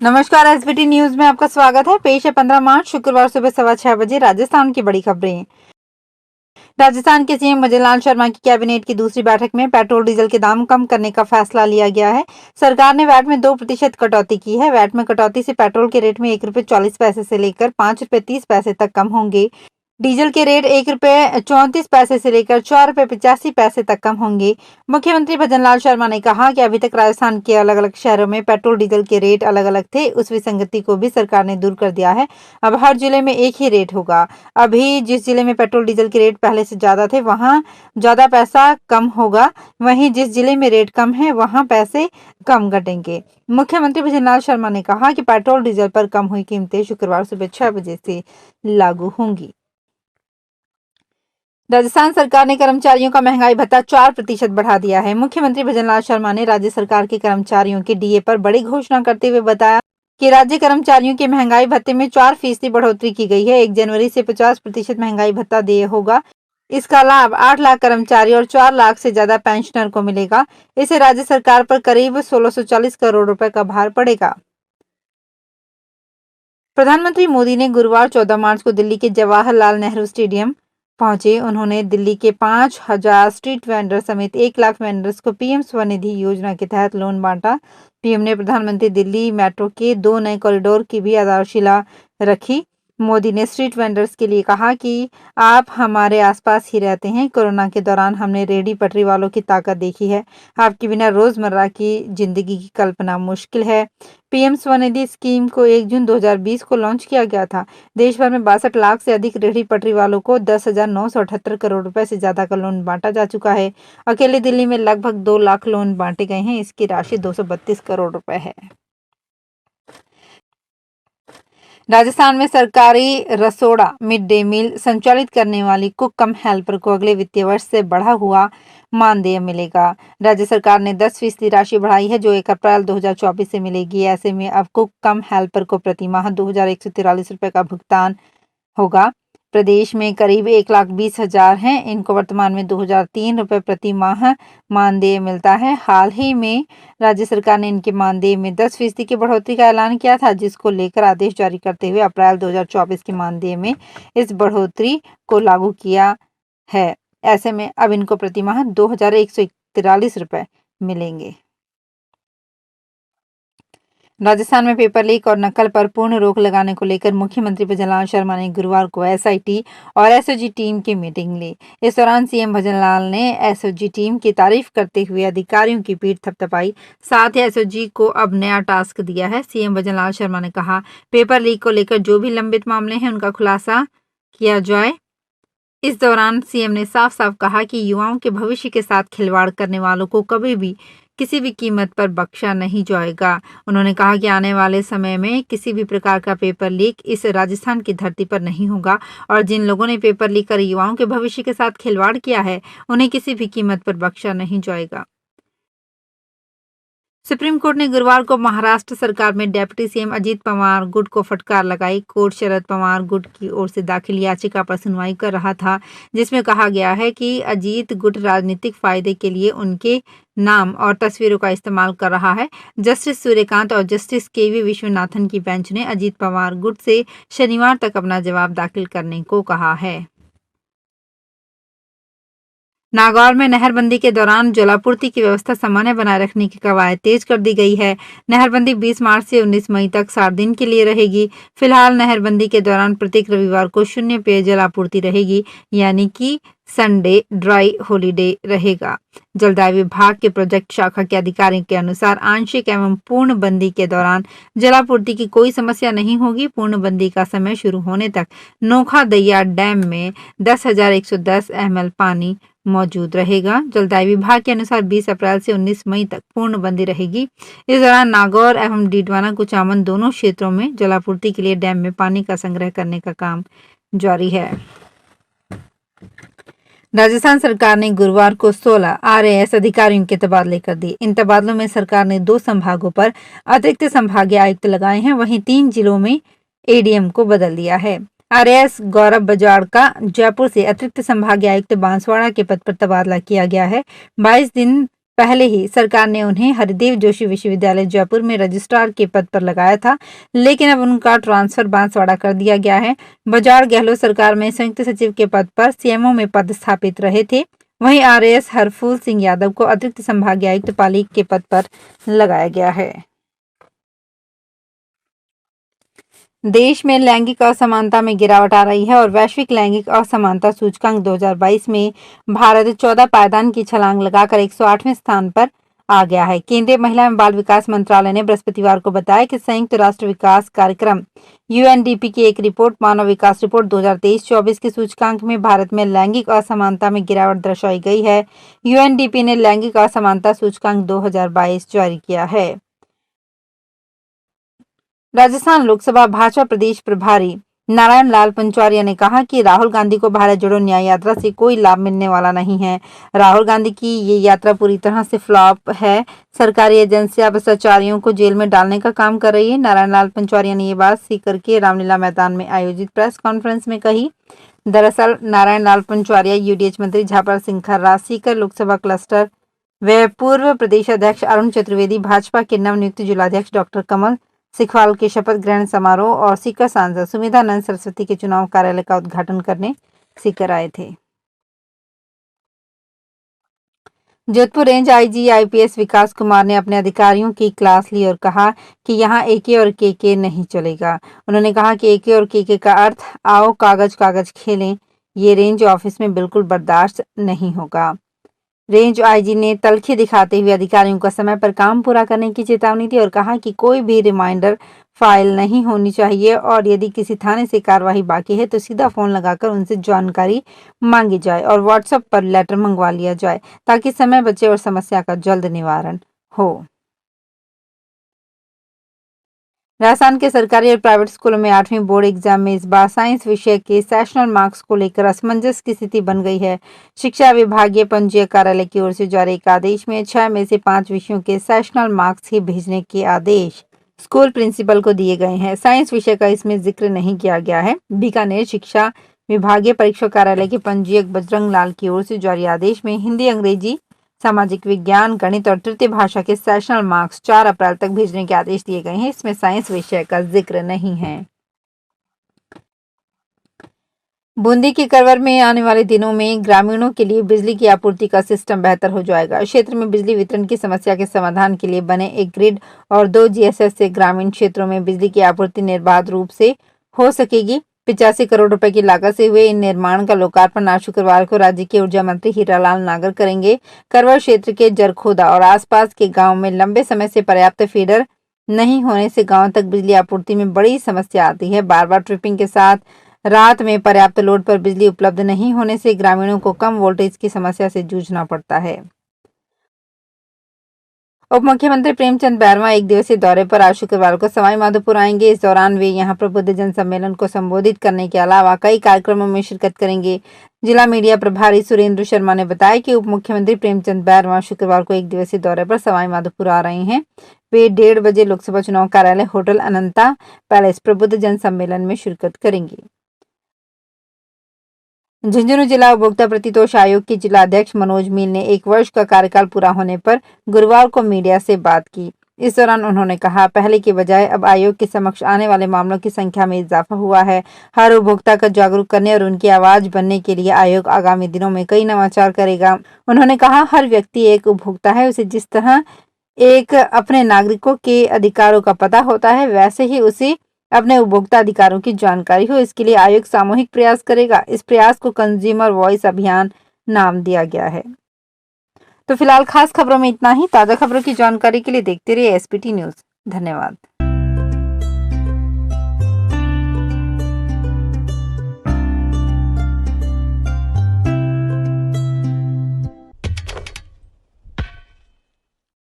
नमस्कार, SBT news में आपका स्वागत है। पेश है 15 मार्च शुक्रवार सुबह 6:15 राजस्थान की बड़ी खबरें। राजस्थान के सीएम भजनलाल शर्मा की कैबिनेट की दूसरी बैठक में पेट्रोल डीजल के दाम कम करने का फैसला लिया गया है। सरकार ने वैट में 2% कटौती की है। वैट में कटौती से पेट्रोल के रेट में ₹1.40 से लेकर ₹5.30 तक कम होंगे। डीजल के रेट ₹1.34 से लेकर ₹4.85 तक कम होंगे। मुख्यमंत्री भजनलाल शर्मा ने कहा कि अभी तक राजस्थान के अलग अलग शहरों में पेट्रोल डीजल के रेट अलग अलग थे, उस विसंगति को भी सरकार ने दूर कर दिया है। अब हर जिले में एक ही रेट होगा। अभी जिस जिले में पेट्रोल डीजल के रेट पहले से ज्यादा थे वहां ज्यादा पैसा कम होगा, वहीं जिस जिले में रेट कम है वहां पैसे कम घटेंगे। मुख्यमंत्री भजनलाल शर्मा ने कहा कि पेट्रोल डीजल पर कम हुई कीमतें शुक्रवार सुबह 6 बजे से लागू होंगी। राजस्थान सरकार ने कर्मचारियों का महंगाई भत्ता 4% बढ़ा दिया है। मुख्यमंत्री भजनलाल शर्मा ने राज्य सरकार के कर्मचारियों के डीए पर बड़ी घोषणा करते हुए बताया कि राज्य कर्मचारियों के महंगाई भत्ते में 4% बढ़ोतरी की गई है। 1 जनवरी से 50% महंगाई भत्ता देय होगा। इसका लाभ 8 लाख कर्मचारी और 4 लाख से ज्यादा पेंशनर को मिलेगा। इससे राज्य सरकार पर करीब 1640 करोड़ रुपए का भार पड़ेगा। प्रधानमंत्री मोदी ने गुरुवार 14 मार्च को दिल्ली के जवाहरलाल नेहरू स्टेडियम पहुंचे। उन्होंने दिल्ली के 5000 स्ट्रीट वेंडर समेत 1 लाख वेंडर्स को पीएम स्वनिधि योजना के तहत लोन बांटा। पीएम ने प्रधानमंत्री दिल्ली मेट्रो के 2 नए कॉरिडोर की भी आधारशिला रखी। मोदी ने स्ट्रीट वेंडर्स के लिए कहा कि आप हमारे आसपास ही रहते हैं। कोरोना के दौरान हमने रेहड़ी पटरी वालों की ताकत देखी है। आपके बिना रोजमर्रा की जिंदगी की कल्पना मुश्किल है। पीएम स्वनिधि स्कीम को 1 जून 2020 को लॉन्च किया गया था। देश भर में 62 लाख से अधिक रेहड़ी पटरी वालों को 10,978 करोड़ रुपए से ज्यादा का लोन बांटा जा चुका है। अकेले दिल्ली में लगभग 2 लाख लोन बांटे गए हैं। इसकी राशि 232 करोड़ रुपए है। राजस्थान में सरकारी रसोड़ा मिड डे मील संचालित करने वाली कुक कम हेल्पर को अगले वित्तीय वर्ष से बढ़ा हुआ मानदेय मिलेगा। राज्य सरकार ने 10% राशि बढ़ाई है जो 1 अप्रैल 2024 से मिलेगी। ऐसे में अब कुक कम हेल्पर को प्रति माह 2143 रुपए का भुगतान होगा। प्रदेश में करीब 1,20,000 हैं। इनको वर्तमान में 2003 रुपए प्रति माह मानदेय मिलता है। हाल ही में राज्य सरकार ने इनके मानदेय में 10% की बढ़ोतरी का ऐलान किया था, जिसको लेकर आदेश जारी करते हुए अप्रैल 2024 के मानदेय में इस बढ़ोतरी को लागू किया है। ऐसे में अब इनको प्रति माह 2143 रुपए मिलेंगे। राजस्थान में पेपर लीक और नकल पर पूर्ण रोक लगाने को लेकर मुख्यमंत्री भजनलाल शर्मा ने गुरुवार को एसआईटी और एसओजी टीम की मीटिंग ली। इस दौरान सीएम भजनलाल ने एसओजी टीम की तारीफ करते हुए अधिकारियों की पीठ थपथपाई। साथ ही एसओजी को अब नया टास्क दिया है। सीएम भजनलाल शर्मा ने कहा, पेपर लीक को लेकर जो भी लंबित मामले हैं उनका खुलासा किया जाए। इस दौरान सीएम ने साफ साफ कहा कि युवाओं के भविष्य के साथ खिलवाड़ करने वालों को कभी भी किसी भी कीमत पर बख्शा नहीं जाएगा। उन्होंने कहा कि आने वाले समय में किसी भी प्रकार का पेपर लीक इस राजस्थान की धरती पर नहीं होगा और जिन लोगों ने पेपर लीक कर युवाओं के भविष्य के साथ खिलवाड़ किया है उन्हें किसी भी कीमत पर बख्शा नहीं जाएगा। सुप्रीम कोर्ट ने गुरुवार को महाराष्ट्र सरकार में डेप्यूटी सीएम अजीत पवार गुट को फटकार लगाई। कोर्ट शरद पवार गुट की ओर से दाखिल याचिका पर सुनवाई कर रहा था, जिसमें कहा गया है कि अजीत गुट राजनीतिक फायदे के लिए उनके नाम और तस्वीरों का इस्तेमाल कर रहा है। जस्टिस सूर्यकांत और जस्टिस केवी विश्वनाथन की बेंच ने अजीत पवार गुट से शनिवार तक अपना जवाब दाखिल करने को कहा है। नागौर में नहरबंदी के दौरान जलापूर्ति की व्यवस्था सामान्य बनाए रखने की कवायद तेज कर दी गई है। नहरबंदी 20 मार्च से 19 मई तक 7 दिन के लिए रहेगी। फिलहाल नहरबंदी के दौरान प्रत्येक रविवार को शून्य पेयजल आपूर्ति रहेगी, यानी कि संडे ड्राई हॉलीडे रहेगा। जलदाय विभाग के प्रोजेक्ट शाखा के अधिकारी के अनुसार आंशिक एवं पूर्ण बंदी के दौरान जलापूर्ति की कोई समस्या नहीं होगी। पूर्ण बंदी का समय शुरू होने तक नोखा दैया डैम में 10,110 ml पानी मौजूद रहेगा। जलदाय विभाग के अनुसार 20 अप्रैल से 19 मई तक पूर्ण बंदी रहेगी। इस दौरान नागौर एवं डीडवाना कुचामन दोनों क्षेत्रों में जलापूर्ति के लिए डैम में पानी का संग्रह करने का काम जारी है। राजस्थान सरकार ने गुरुवार को 16 आरएएस अधिकारियों के तबादले कर दिए। इन तबादलों में सरकार ने 2 संभागों पर अतिरिक्त संभागीय आयुक्त लगाए हैं, वहीं 3 जिलों में एडीएम को बदल दिया है। आरएएस गौरव बजाड़ का जयपुर से अतिरिक्त संभागीय आयुक्त बांसवाड़ा के पद पर तबादला किया गया है। 22 दिन पहले ही सरकार ने उन्हें हरिदेव जोशी विश्वविद्यालय जयपुर में रजिस्ट्रार के पद पर लगाया था, लेकिन अब उनका ट्रांसफर बांसवाड़ा कर दिया गया है। बजाड़ गहलोत सरकार में संयुक्त सचिव के पद पर सीएमओ में पदस्थापित रहे थे। वहीं आरएएस हरफूल सिंह यादव को अतिरिक्त संभागीय आयुक्त पाली के पद पर लगाया गया है। देश में लैंगिक असमानता में गिरावट आ रही है और वैश्विक लैंगिक असमानता सूचकांक 2022 में भारत 14 पायदान की छलांग लगाकर 108वें स्थान पर आ गया है। केंद्रीय महिला एवं बाल विकास मंत्रालय ने बृहस्पतिवार को बताया कि संयुक्त राष्ट्र विकास कार्यक्रम यूएनडीपी की एक रिपोर्ट मानव विकास रिपोर्ट 2023-24 के सूचकांक में भारत में लैंगिक असमानता में गिरावट दर्शाई गई है। यूएनडीपी ने लैंगिक असमानता सूचकांक 2022 जारी किया है। राजस्थान लोकसभा भाजपा प्रदेश प्रभारी नारायण लाल पंचौरिया ने कहा कि राहुल गांधी को भारत जोड़ो न्याय यात्रा से कोई लाभ मिलने वाला नहीं है। राहुल गांधी की ये यात्रा पूरी तरह से फ्लॉप है। सरकारी एजेंसियां भ्रष्टाचारियों को जेल में डालने का काम कर रही है। नारायण लाल पंचौरिया ने ये बात सीकर के रामलीला मैदान में आयोजित प्रेस कॉन्फ्रेंस में कही। दरअसल नारायण लाल पंचौरिया यूडीएच मंत्री झापर सिंह खर्रा, सीकर लोकसभा क्लस्टर व पूर्व प्रदेश अध्यक्ष अरुण चतुर्वेदी, भाजपा के नवनियुक्त जिलाध्यक्ष डॉक्टर कमल सिखवाल के शपथ ग्रहण समारोह और सीकर सांसद सुमिधानंद सरस्वती के चुनाव कार्यालय का उद्घाटन करने सीकर आए थे। जोधपुर रेंज आईजी आईपीएस विकास कुमार ने अपने अधिकारियों की क्लास ली और कहा कि यहां एके और केके नहीं चलेगा। उन्होंने कहा कि एके और केके का अर्थ आओ कागज कागज खेलें, ये रेंज ऑफिस में बिल्कुल बर्दाश्त नहीं होगा। रेंज आईजी ने तल्खी दिखाते हुए अधिकारियों का समय पर काम पूरा करने की चेतावनी दी और कहा कि कोई भी रिमाइंडर फाइल नहीं होनी चाहिए और यदि किसी थाने से कार्रवाई बाकी है तो सीधा फोन लगाकर उनसे जानकारी मांगी जाए और व्हाट्सएप पर लेटर मंगवा लिया जाए ताकि समय बचे और समस्या का जल्द निवारण हो। राजस्थान के सरकारी और प्राइवेट स्कूलों में 8वीं बोर्ड एग्जाम में इस बार साइंस विषय के सेशनल मार्क्स को लेकर असमंजस की स्थिति बन गई है। शिक्षा विभागीय पंजीयक कार्यालय की ओर से जारी एक आदेश में 6 में से 5 विषयों के सेशनल मार्क्स ही भेजने के आदेश स्कूल प्रिंसिपल को दिए गए हैं। साइंस विषय का इसमें जिक्र नहीं किया गया है। बीकानेर शिक्षा विभागीय परीक्षा कार्यालय के पंजीयक बजरंग लाल की ओर से जारी आदेश में हिंदी, अंग्रेजी, सामाजिक विज्ञान, गणित और तृतीय भाषा के सेशनल मार्क्स 4 अप्रैल तक भेजने के आदेश दिए गए हैं। इसमें साइंस विषय का जिक्र नहीं है। बूंदी के करवर में आने वाले दिनों में ग्रामीणों के लिए बिजली की आपूर्ति का सिस्टम बेहतर हो जाएगा। क्षेत्र में बिजली वितरण की समस्या के समाधान के लिए बने एक ग्रिड और 2 जीएसएस से ग्रामीण क्षेत्रों में बिजली की आपूर्ति निर्बाध रूप से हो सकेगी। 85 करोड़ रुपए की लागत से हुए इन निर्माण का लोकार्पण आज शुक्रवार को राज्य के ऊर्जा मंत्री हीरालाल नागर करेंगे। करवर क्षेत्र के जरखोदा और आसपास के गांव में लंबे समय से पर्याप्त फीडर नहीं होने से गांव तक बिजली आपूर्ति में बड़ी समस्या आती है। बार बार ट्रिपिंग के साथ रात में पर्याप्त लोड पर बिजली उपलब्ध नहीं होने से ग्रामीणों को कम वोल्टेज की समस्या से जूझना पड़ता है। उप मुख्यमंत्री प्रेमचंद बैरवा एक दिवसीय दौरे पर आज शुक्रवार को सवाई माधोपुर आएंगे। इस दौरान वे यहां प्रबुद्ध जन सम्मेलन को संबोधित करने के अलावा कई कार्यक्रमों में शिरकत करेंगे। जिला मीडिया प्रभारी सुरेंद्र शर्मा ने बताया कि उप मुख्यमंत्री प्रेमचंद बैरवा शुक्रवार को एक दिवसीय दौरे पर सवाई माधोपुर आ रहे हैं। वे 1:30 बजे लोकसभा चुनाव कार्यालय होटल अनंता पैलेस प्रबुद्ध जन सम्मेलन में शिरकत करेंगे। झुंझुनू जिला उपभोक्ता प्रतितोष आयोग के जिला अध्यक्ष मनोज मील ने 1 वर्ष का कार्यकाल पूरा होने पर गुरुवार को मीडिया से बात की। इस दौरान उन्होंने कहा, पहले के बजाय अब आयोग के समक्ष आने वाले मामलों की संख्या में इजाफा हुआ है। हर उपभोक्ता का जागरूक करने और उनकी आवाज बनने के लिए आयोग आगामी दिनों में कई नवाचार करेगा। उन्होंने कहा, हर व्यक्ति एक उपभोक्ता है। उसे जिस तरह एक अपने नागरिकों के अधिकारों का पता होता है, वैसे ही उसे अपने उपभोक्ता अधिकारों की जानकारी हो। इसके लिए आयोग सामूहिक प्रयास करेगा। इस प्रयास को कंज्यूमर वॉइस अभियान नाम दिया गया है। तो फिलहाल खास खबरों में इतना ही। ताजा खबरों की जानकारी के लिए देखते रहिए एसपीटी न्यूज। धन्यवाद।